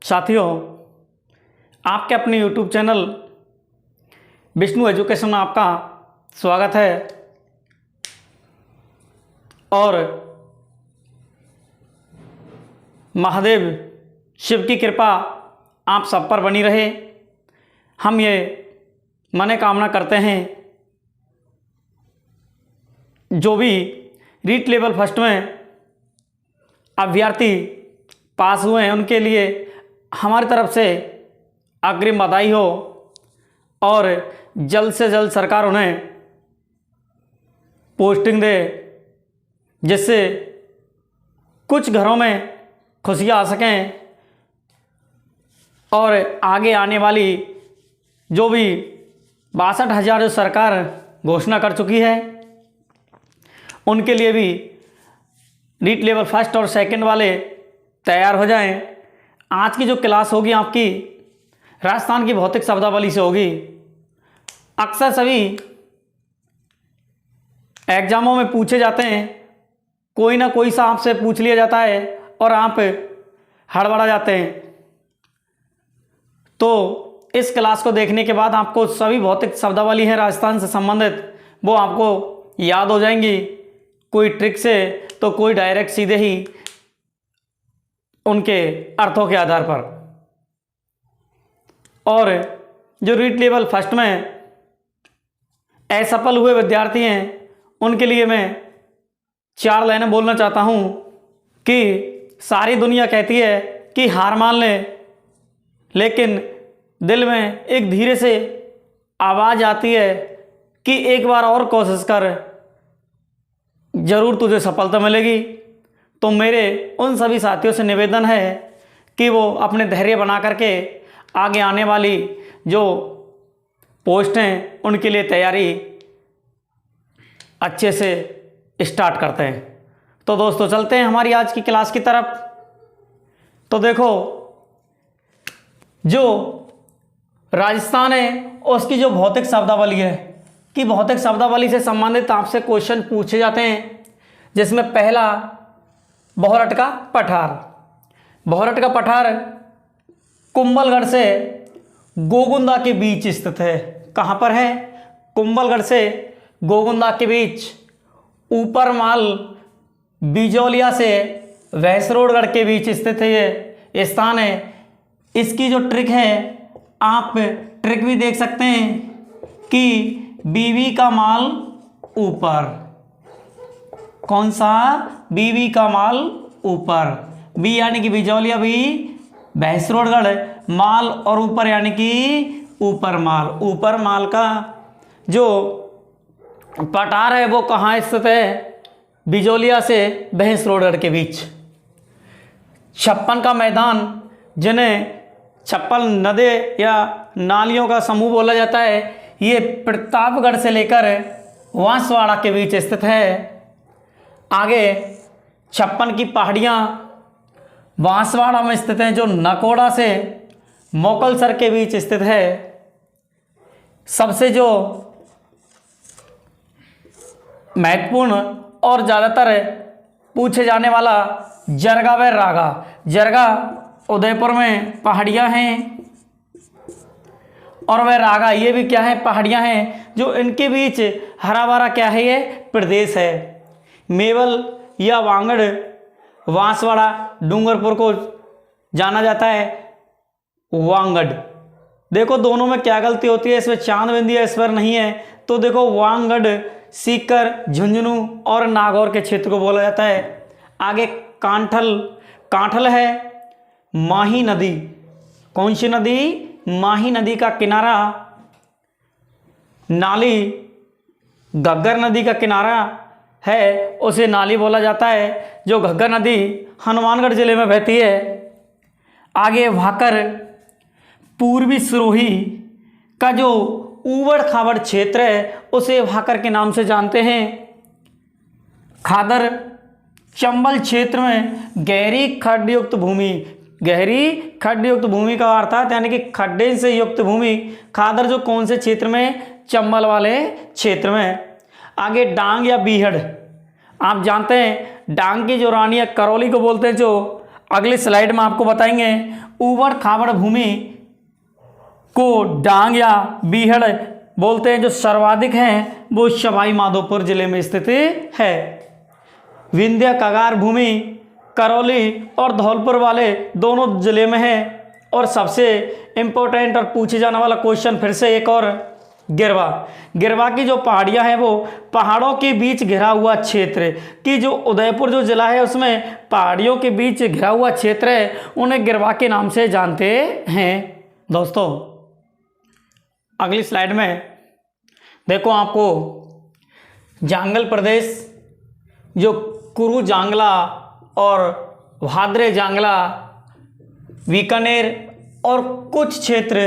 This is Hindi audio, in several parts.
साथियों, आपके अपने YouTube चैनल विष्णु एजुकेशन में आपका स्वागत है। और महादेव शिव की कृपा आप सब पर बनी रहे, हम ये मन कामना करते हैं। जो भी रीट लेवल फर्स्ट में अभ्यर्थी पास हुए हैं उनके लिए हमारी तरफ से अग्रिम बधाई हो और जल्द से जल्द सरकार उन्हें पोस्टिंग दे, जिससे कुछ घरों में खुशियाँ आ सकें और आगे आने वाली जो भी 62,000 जो सरकार घोषणा कर चुकी है उनके लिए भी रीट लेवल फर्स्ट और सेकंड वाले तैयार हो जाएं। आज की जो क्लास होगी आपकी राजस्थान की भौतिक शब्दावली से होगी। अक्सर सभी एग्जामों में पूछे जाते हैं, कोई ना कोई सा आपसे पूछ लिया जाता है और आप हड़बड़ा जाते हैं। तो इस क्लास को देखने के बाद आपको सभी भौतिक शब्दावली है राजस्थान से संबंधित वो आपको याद हो जाएंगी, कोई ट्रिक से तो कोई डायरेक्ट सीधे ही उनके अर्थों के आधार पर। और जो रीट लेवल फर्स्ट में असफल हुए विद्यार्थी हैं उनके लिए मैं 4 लाइनें बोलना चाहता हूं कि सारी दुनिया कहती है कि हार मान ले, लेकिन दिल में एक धीरे से आवाज़ आती है कि एक बार और कोशिश कर, ज़रूर तुझे सफलता मिलेगी। तो मेरे उन सभी साथियों से निवेदन है कि वो अपने धैर्य बना करके आगे आने वाली जो पोस्ट हैं उनके लिए तैयारी अच्छे से स्टार्ट करते हैं। तो दोस्तों चलते हैं हमारी आज की क्लास की तरफ। तो देखो, जो राजस्थान है उसकी जो भौतिक शब्दावली है कि भौतिक शब्दावली से संबंधित आपसे क्वेश्चन पूछे जाते हैं, जिसमें पहला बहोरठ का पठार। बहोरठ का पठार कुंभलगढ़ से गोगुंदा के बीच स्थित है। कहाँ पर है? कुंभलगढ़ से गोगुंदा के बीच, ऊपर माल बिजौलिया से भैंसरोडगढ़ के बीच स्थित है ये स्थान है। इसकी जो ट्रिक है, आप ट्रिक भी देख सकते हैं कि बीवी का माल ऊपर। कौन सा? बीवी का माल ऊपर। बी यानी कि बिजौलिया, बी भैंसरोडगढ़, माल और ऊपर यानी कि ऊपर माल। ऊपर माल का जो पठार है वो कहाँ स्थित है? बिजौलिया से भैंसरोडगढ़ के बीच। 56 का मैदान, जिन्हें 56 नदी या नालियों का समूह बोला जाता है, ये प्रतापगढ़ से लेकर बांसवाड़ा के बीच स्थित है। आगे 56 की पहाड़ियाँ बांसवाड़ा में स्थित हैं, जो नकोड़ा से मोकलसर के बीच स्थित है। सबसे जो महत्वपूर्ण और ज़्यादातर पूछे जाने वाला जरगा व रागा। जरगा उदयपुर में पहाड़ियाँ हैं और वह रागा ये भी क्या है? पहाड़ियाँ हैं, जो इनके बीच हरा भरा क्या है? ये प्रदेश है। मेवल या वांगड़, बांसवाड़ा, डूंगरपुर को जाना जाता है वांगड़। देखो दोनों में क्या गलती होती है, इसमें चांद बिंदी है, इस पर नहीं है। तो देखो वांगड़ सीकर, झुंझुनू और नागौर के क्षेत्र को बोला जाता है। आगे कांठल। कांठल है माही नदी। कौन सी नदी? माही नदी का किनारा। नाली घग्गर नदी का किनारा है, उसे नाली बोला जाता है, जो घग्गर नदी हनुमानगढ़ जिले में बहती है। आगे भाकर। पूर्वी सिरोही का जो ऊबड़ खाबड़ क्षेत्र है उसे भाकर के नाम से जानते हैं। खादर। चंबल क्षेत्र में गहरी खड्डयुक्त भूमि। गहरी खड्डयुक्त भूमि का अर्थात यानी कि खड्डे से युक्त भूमि। खादर जो कौन से क्षेत्र में? चंबल वाले क्षेत्र में। आगे डांग या बीहड़। आप जानते हैं डांग की जो रानी है करौली को बोलते हैं, जो अगली स्लाइड में आपको बताएंगे ऊबड़ खाबड़ भूमि को डांग या बीहड़ बोलते हैं, जो सर्वाधिक हैं वो सवाई माधोपुर जिले में स्थित है। विंध्य कगार भूमि करौली और धौलपुर वाले दोनों जिले में है। और सबसे इम्पोर्टेंट और पूछे जाने वाला क्वेश्चन फिर से एक और, गिरवा। गिरवा की जो पहाड़ियाँ हैं वो पहाड़ों के बीच घिरा हुआ क्षेत्र की, जो उदयपुर जो जिला है उसमें पहाड़ियों के बीच घिरा हुआ क्षेत्र है, उन्हें गिरवा के नाम से जानते हैं। दोस्तों अगली स्लाइड में देखो, आपको जांगल प्रदेश, जो कुरु जांगला और भाद्रे जांगला, बीकानेर और कुछ क्षेत्र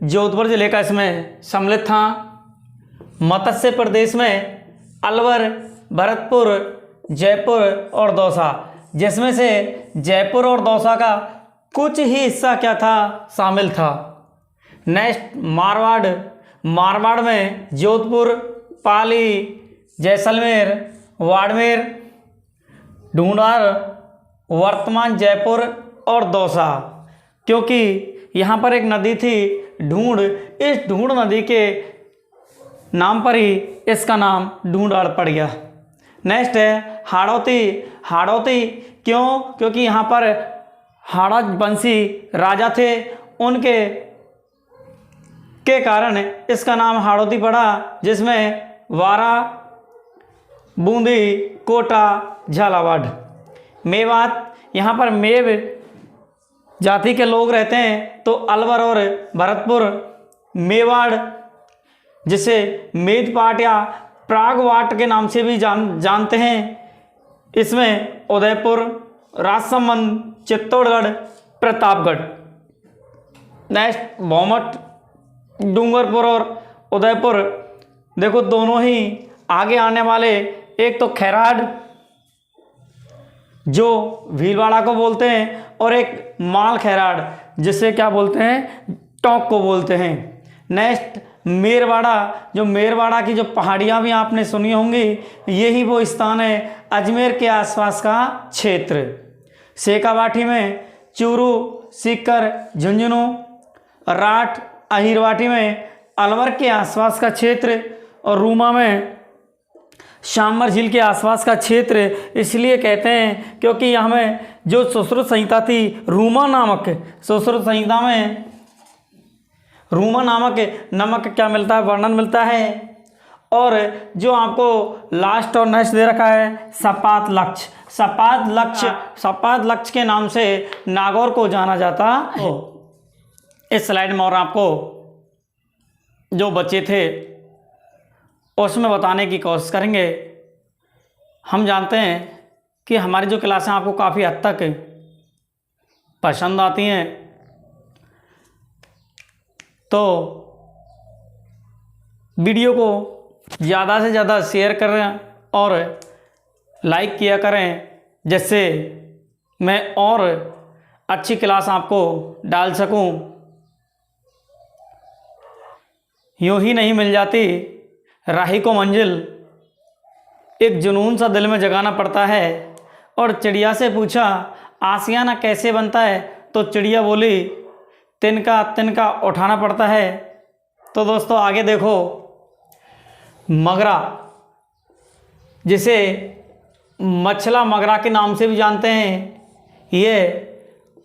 जोधपुर जिले का इसमें सम्मिलित था। मत्स्य प्रदेश में अलवर, भरतपुर, जयपुर और दौसा, जिसमें से जयपुर और दौसा का कुछ ही हिस्सा क्या था, शामिल था। नेक्स्ट मारवाड़। मारवाड़ में जोधपुर, पाली, जैसलमेर, बाड़मेर, ढूंढार, वर्तमान जयपुर और दौसा, क्योंकि यहाँ पर एक नदी थी ढूंढ, इस ढूंढ नदी के नाम पर ही इसका नाम ढूंढाड़ पड़ गया। नेक्स्ट है हाड़ौती। हाड़ौती क्यों? क्योंकि यहाँ पर हाड़ा वंशी राजा थे, उनके के कारण इसका नाम हाड़ौती पड़ा, जिसमें वारा, बूंदी, कोटा, झालावाड़। मेवात, यहाँ पर मेव जाति के लोग रहते हैं, तो अलवर और भरतपुर, मेवाड़, जिसे मेदपाट या प्रागवाट के नाम से भी जानते हैं, इसमें उदयपुर, राजसमंद, चित्तौड़गढ़, प्रतापगढ़। नेक्स्ट भौमट, डूंगरपुर और उदयपुर, देखो दोनों ही आगे आने वाले, एक तो खैराड जो भीलवाड़ा को बोलते हैं, और एक माल खैराड जिसे क्या बोलते हैं, टोंक को बोलते हैं। नेक्स्ट मेरवाड़ा, जो मेरवाड़ा की जो पहाड़ियाँ भी आपने सुनी होंगी, यही वो स्थान है अजमेर के आसपास का क्षेत्र। शेखावाटी में चूरू, सीकर, झुंझुनू, राठ, अहिरवाटी में अलवर के आसपास का क्षेत्र, और रूमा में शामर झील के आसपास का क्षेत्र। इसलिए कहते हैं क्योंकि यहाँ में जो सुश्रुत संहिता थी, रूमा नामक सुश्रुत संहिता में रूमा नामक नमक क्या मिलता है, वर्णन मिलता है। और जो आपको लास्ट और नेक्स्ट दे रखा है सपात लक्ष्य, सपात लक्ष्य के नाम से नागौर को जाना जाता है। इस स्लाइड में और आपको जो बच्चे थे उसमें बताने की कोशिश करेंगे। हम जानते हैं कि हमारी जो क्लासें आपको काफ़ी हद तक पसंद आती हैं, तो वीडियो को ज़्यादा से ज़्यादा शेयर करें और लाइक किया करें, जिससे मैं और अच्छी क्लास आपको डाल सकूं। यूं ही नहीं मिल जाती राही को मंजिल, एक जुनून सा दिल में जगाना पड़ता है। और चिड़िया से पूछा आशियाना कैसे बनता है, तो चिड़िया बोली तिनका तिनका उठाना पड़ता है। तो दोस्तों आगे देखो, मगरा, जिसे मछला मगरा के नाम से भी जानते हैं, ये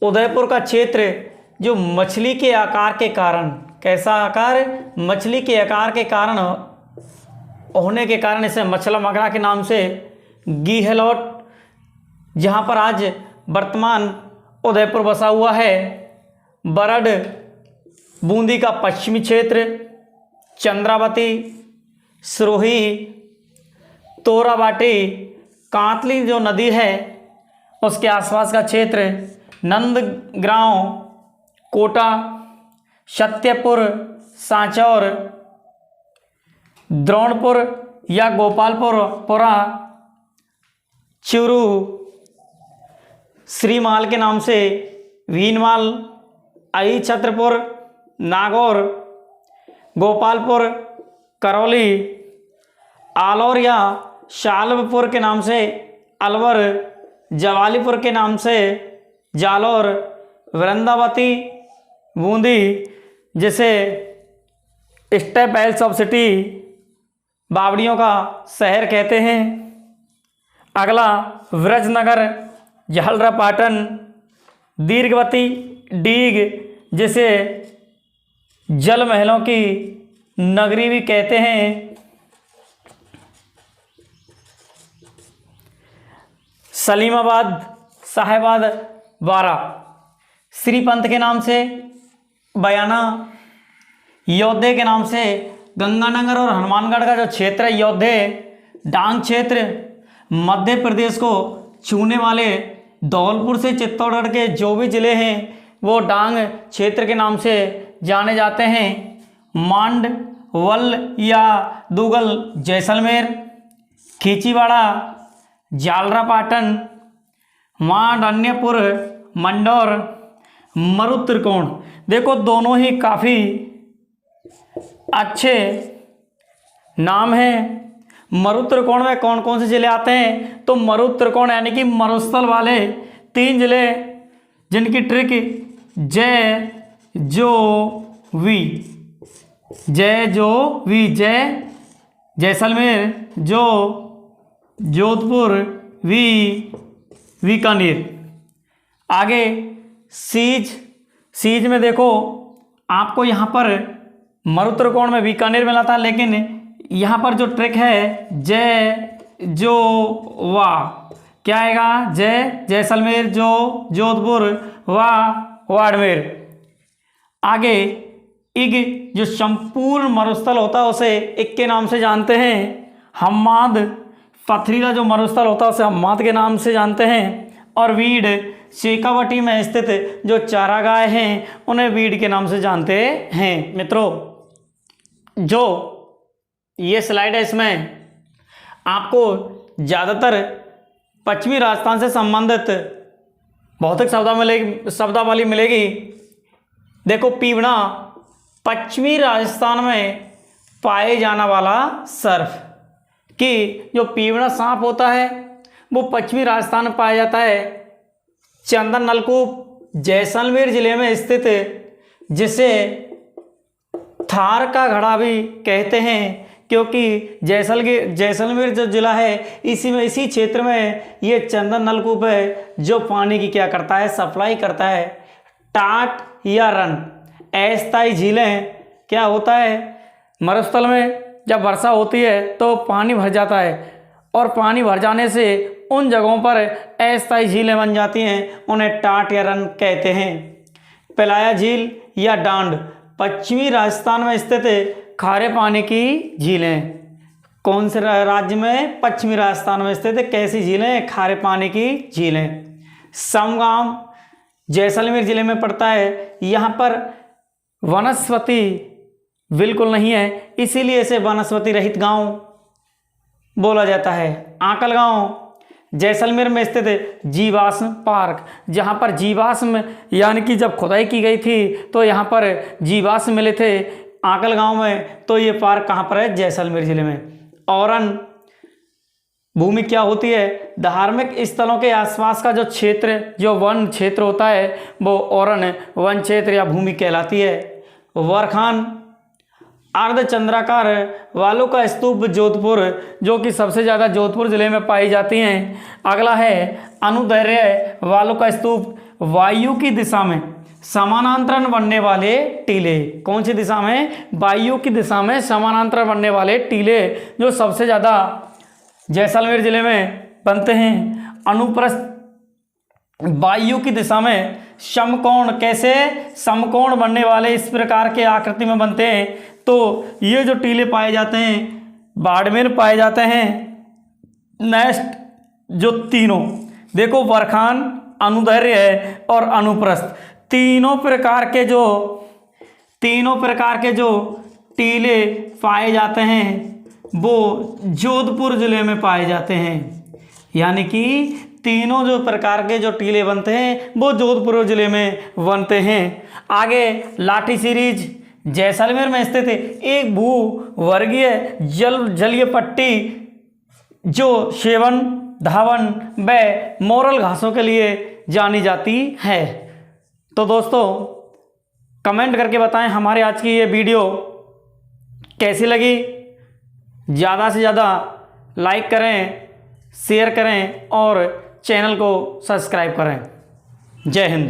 उदयपुर का क्षेत्र जो मछली के आकार के कारण, कैसा आकार, मछली के आकार के कारण होने के कारण इसे मछला मगरा के नाम से, गीहलोट जहाँ पर आज वर्तमान उदयपुर बसा हुआ है, बरड बूंदी का पश्चिमी क्षेत्र, चंद्रावती, सिरोही, तोराबाटी, कांतली जो नदी है उसके आसपास का क्षेत्र, नंदगांव, कोटा, सत्यपुर, सांचौर, द्रोणपुर या गोपालपुरा, चूरू, श्रीमाल के नाम से, भीनमाल, आई छत्रपुर, नागौर, गोपालपुर, करौली, आलौर या शालबपुर के नाम से, अलवर, जवालीपुर के नाम से, जालौर, वृंदावती, बूंदी, जिसे स्टेप वेल्स ऑफ सिटी, बावड़ियों का शहर कहते हैं। अगला व्रजनगर, झालरापाटन, दीर्घवती, डीग, जिसे जल महलों की नगरी भी कहते हैं। सलीमाबाद, साहेबाद, बारा, श्रीपंत के नाम से बयाना, योद्धे के नाम से गंगानगर और हनुमानगढ़ का जो क्षेत्र है योद्धे, डांग क्षेत्र, मध्य प्रदेश को छूने वाले धौलपुर से चित्तौड़गढ़ के जो भी जिले हैं वो डांग क्षेत्र के नाम से जाने जाते हैं। मांड, वल या दुगल, जैसलमेर, खींचीवाड़ा, झालरापाटन, मांडन्यपुर, मंडौर, मरुत त्रिकोण। देखो दोनों ही काफ़ी अच्छे नाम हैं। मरुत त्रिकोण में कौन कौन से जिले आते हैं? तो मरुत त्रिकोण यानी कि मरुस्थल वाले 3 जिले जिनकी ट्रिक जय, जो, वी। जय, जो, वी। जय जैसलमेर, जो जोधपुर, वी बीकानेर। आगे सीज, सीज में देखो आपको यहाँ पर मरुत त्रिकोण में बीकानेर मिला था, लेकिन यहाँ पर जो ट्रिक है जय, जो, वा, क्या आएगा? जय जैसलमेर, जो जोधपुर, वा बाड़मेर। आगे इग, जो संपूर्ण मरुस्थल होता है उसे इग के नाम से जानते हैं। हम्माद, पथरीला जो मरुस्थल होता है उसे हम्माद के नाम से जानते हैं। और वीड, शेखावटी में स्थित जो चारागाह हैं उन्हें वीड के नाम से जानते हैं। मित्रों, जो ये स्लाइड है इसमें आपको ज़्यादातर पश्चिमी राजस्थान से संबंधित भौतिक शब्दावली मिलेगी। देखो, पीवना पश्चिमी राजस्थान में पाए जाने वाला सर्फ, कि जो पीवना सांप होता है वो पश्चिमी राजस्थान में पाया जाता है। चंदन नलकूप जैसलमेर जिले में स्थित, जिसे थार का घड़ा भी कहते हैं, क्योंकि जैसलमेर जो जिला है इसी क्षेत्र में ये चंदन नलकूप है जो पानी की क्या करता है? सप्लाई करता है। टाट या रन, अस्थायी झीलें, क्या होता है मरुस्थल में जब वर्षा होती है तो पानी भर जाता है, और पानी भर जाने से उन जगहों पर अस्थायी झीलें बन जाती हैं, उन्हें टाट या रन कहते हैं। पिलाया झील या डांड, पश्चिमी राजस्थान में स्थित खारे पानी की झीलें। कौन से राज्य में? पश्चिमी राजस्थान में स्थित कैसी झीलें? खारे पानी की झीलें। समगांव जैसलमेर जिले में पड़ता है। यहाँ पर वनस्पति बिल्कुल नहीं है, इसीलिए इसे वनस्पति रहित गांव बोला जाता है। आंकल गांव जैसलमेर में स्थित जीवाश्म पार्क, जहाँ पर जीवाश्म यानी कि जब खुदाई की गई थी तो यहाँ पर जीवाश्म मिले थे आंकल गांव में, तो ये पार्क कहाँ पर है? जैसलमेर जिले में। औरन भूमि क्या होती है? धार्मिक स्थलों के आसपास का जो क्षेत्र, जो वन क्षेत्र होता है वो औरन वन क्षेत्र या भूमि कहलाती है। वरखान अर्धचंद्राकार वालों का स्तूप जोधपुर, जो कि सबसे ज़्यादा जोधपुर जिले में पाई जाती हैं। अगला है अनुदैर्य वालों का स्तूप, वायु की दिशा में समानांतर बनने वाले टीले। कौन सी दिशा में? वायु की दिशा में समानांतर बनने वाले टीले, जो सबसे ज़्यादा जैसलमेर जिले में बनते हैं। अनुप्रस्थ वायु की दिशा में समकोण, कैसे? समकोण बनने वाले इस प्रकार के आकृति में बनते हैं। तो ये जो टीले पाए जाते हैं बाड़मेर पाए जाते हैं। नेक्स्ट जो तीनों देखो, वरखान, अनुदैर्य है और अनुप्रस्थ, तीनों प्रकार के जो टीले पाए जाते हैं वो जोधपुर जिले में पाए जाते हैं। यानी कि तीनों जो प्रकार के जो टीले बनते हैं वो जोधपुर जिले में बनते हैं। आगे लाठी सीरीज जैसलमेर में स्थित एक भूवर्गीय जलीय पट्टी, जो सेवन, धावन व मोरल घासों के लिए जानी जाती है। तो दोस्तों कमेंट करके बताएं हमारे आज की ये वीडियो कैसी लगी। ज़्यादा से ज़्यादा लाइक करें, शेयर करें और चैनल को सब्सक्राइब करें। जय हिंद।